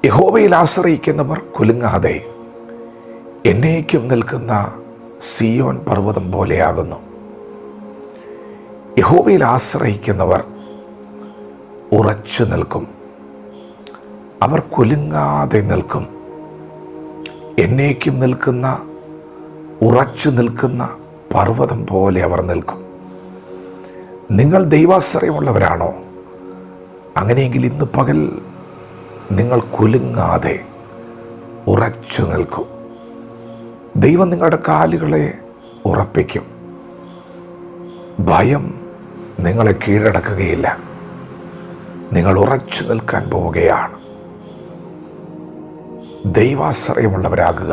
യഹോവയിൽ ആശ്രയിക്കുന്നവർ കുലുങ്ങാതെ എന്നേക്കും നിൽക്കുന്ന സിയോൻ പർവ്വതം പോലെയാകുന്നു. യഹോവയിൽ ആശ്രയിക്കുന്നവർ ഉറച്ചു നിൽക്കും, അവർ കുലുങ്ങാതെ നിൽക്കും. എന്നേക്കും നിൽക്കുന്ന, ഉറച്ചു നിൽക്കുന്ന പർവ്വതം പോലെ അവർ നിൽക്കും. നിങ്ങൾ ദൈവാശ്രയമുള്ളവരാണോ? അങ്ങനെയെങ്കിൽ ഇന്ന് പകൽ നിങ്ങൾ കുലുങ്ങാതെ ഉറച്ചു നിൽക്കും. ദൈവം നിങ്ങളുടെ കാലുകളെ ഉറപ്പിക്കും. ഭയം നിങ്ങളെ കീഴടക്കുകയില്ല. നിങ്ങൾ ഉറച്ചു നിൽക്കാൻ പോവുകയാണ്. ദൈവാശ്രയമുള്ളവരാകുക.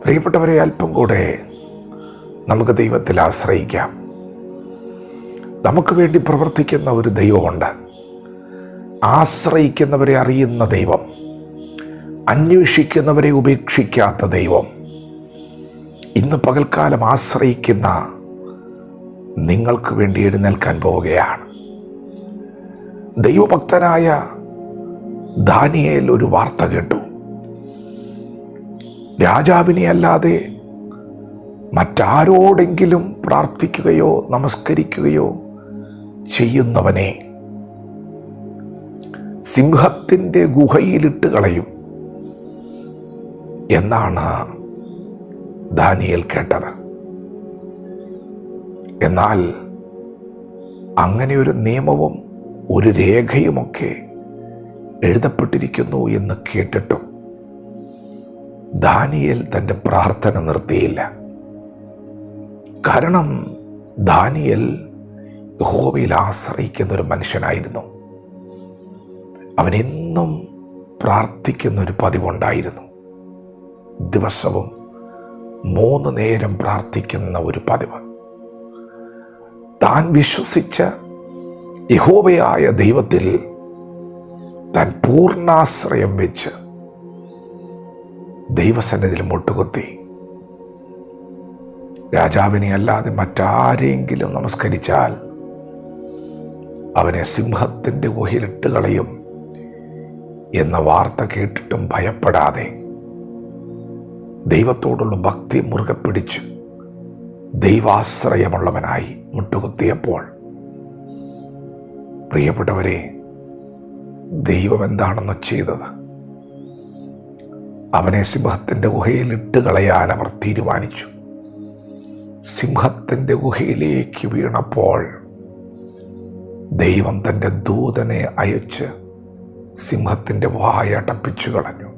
പ്രിയപ്പെട്ടവരെ, അല്പം കൂടെ നമുക്ക് ദൈവത്തിൽ ആശ്രയിക്കാം. നമുക്ക് വേണ്ടി പ്രവർത്തിക്കുന്ന ഒരു ദൈവമുണ്ട്. ആശ്രയിക്കുന്നവരെ അറിയുന്ന ദൈവം, അന്വേഷിക്കുന്നവരെ ഉപേക്ഷിക്കാത്ത ദൈവം. ഇന്ന് പകൽക്കാലം ആശ്രയിക്കുന്ന നിങ്ങൾക്ക് വേണ്ടി എഴുന്നേൽക്കാൻ പോവുകയാണ്. ദൈവഭക്തനായ ദാനിയേൽ ഒരു വാർത്ത കേട്ടു. രാജാവിനെ അല്ലാതെ മറ്റാരോടെങ്കിലും പ്രാർത്ഥിക്കുകയോ നമസ്കരിക്കുകയോ ചെയ്യുന്നവനെ സിംഹത്തിൻ്റെ ഗുഹയിലിട്ട് കളയും എന്നാണ് ദാനിയേൽ കേട്ടത്. എന്നാൽ അങ്ങനെ ഒരു നിയമവും ഒരു രേഖയുമൊക്കെ എഴുതപ്പെട്ടിരിക്കുന്നു എന്ന് കേട്ടിട്ടും ദാനിയേൽ തൻ്റെ പ്രാർത്ഥന നിർത്തിയില്ല. കാരണം ദാനിയേൽ യഹോവയിൽ ആശ്രയിക്കുന്ന ഒരു മനുഷ്യനായിരുന്നു. അവൻ എന്നും പ്രാർത്ഥിക്കുന്ന ഒരു പതിവുണ്ടായിരുന്നു. ദിവസവും 3 നേരം പ്രാർത്ഥിക്കുന്ന ഒരു പതിവ്. താൻ വിശ്വസിച്ച യഹോവയായ ദൈവത്തിൽ താൻ പൂർണ്ണാശ്രയം വെച്ച് ദൈവസന്നിധിയിൽ മുട്ടുകുത്തി. രാജാവിനെ അല്ലാതെ മറ്റാരെങ്കിലും നമസ്കരിച്ചാൽ അവനെ സിംഹത്തിൻ്റെ ഗുഹയിലിട്ട് കളയും എന്ന വാർത്ത കേട്ടിട്ടും ഭയപ്പെടാതെ ദൈവത്തോടുള്ള ഭക്തി മുറുകെ പിടിച്ച് ദൈവാശ്രയമുള്ളവനായി മുട്ടുകുത്തിയപ്പോൾ, പ്രിയപ്പെട്ടവരെ, ദൈവം എന്താണെന്ന് ചെയ്തത്? അവനെ സിംഹത്തിൻ്റെ ഗുഹയിൽ ഇട്ട് കളയാൻ അവർ തീരുമാനിച്ചു. സിംഹത്തിൻ്റെ ഗുഹയിലേക്ക് വീണപ്പോൾ ദൈവം തൻ്റെ ദൂതനെ അയച്ച് സിംഹത്തിൻ്റെ വായ അടപ്പിച്ചു കളഞ്ഞു.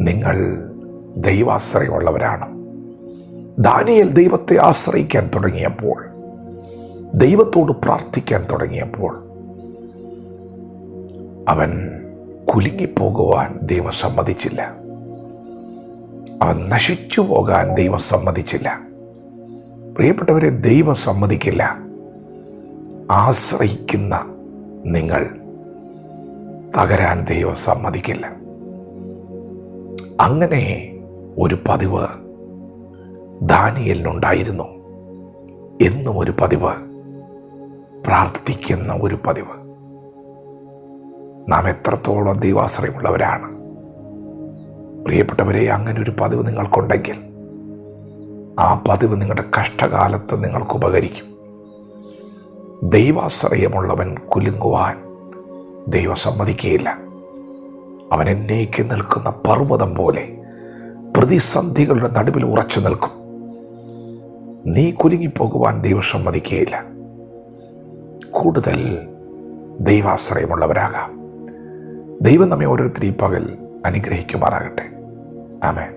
നിങ്ങൾ ദൈവാശ്രയമുള്ളവരാണ്. ദാനിയേൽ ദൈവത്തെ ആശ്രയിക്കാൻ തുടങ്ങിയപ്പോൾ, ദൈവത്തോട് പ്രാർത്ഥിക്കാൻ തുടങ്ങിയപ്പോൾ, അവൻ കുലുങ്ങിപ്പോകുവാൻ ദൈവം സമ്മതിച്ചില്ല. അവൻ നശിച്ചു പോകാൻ ദൈവം സമ്മതിച്ചില്ല. പ്രിയപ്പെട്ടവരെ, ദൈവം സമ്മതിക്കില്ല. ആശ്രയിക്കുന്ന നിങ്ങൾ തകരാൻ ദൈവം സമ്മതിക്കില്ല. അങ്ങനെ ഒരു പതിവ് ദാനിയേലിനുണ്ടായിരുന്നു. എന്നും ഒരു പതിവ്, പ്രാർത്ഥിക്കുന്ന ഒരു പതിവ്. നാം എത്രത്തോളം ദൈവാശ്രയമുള്ളവരാണ്? പ്രിയപ്പെട്ടവരെ, അങ്ങനെ ഒരു പതിവ് നിങ്ങൾക്കുണ്ടെങ്കിൽ ആ പതിവ് നിങ്ങളുടെ കഷ്ടകാലത്ത് നിങ്ങൾക്ക് ഉപകരിക്കും. ദൈവാശ്രയമുള്ളവൻ കുലുങ്ങുവാൻ ദൈവം സമ്മതിക്കുകയില്ല. അവൻ എന്നേക്ക് നിൽക്കുന്ന പർവ്വതം പോലെ പ്രതിസന്ധികളുടെ നടുവിൽ ഉറച്ചു നിൽക്കും. നീ കുലുങ്ങിപ്പോകുവാൻ ദൈവം സമ്മതിക്കുകയില്ല. കൂടുതൽ ദൈവാശ്രയമുള്ളവരാകാം. ദൈവം നമ്മെ ഓരോരുത്തരെയും പകൽ അനുഗ്രഹിക്കുമാറാകട്ടെ. ആമേൻ.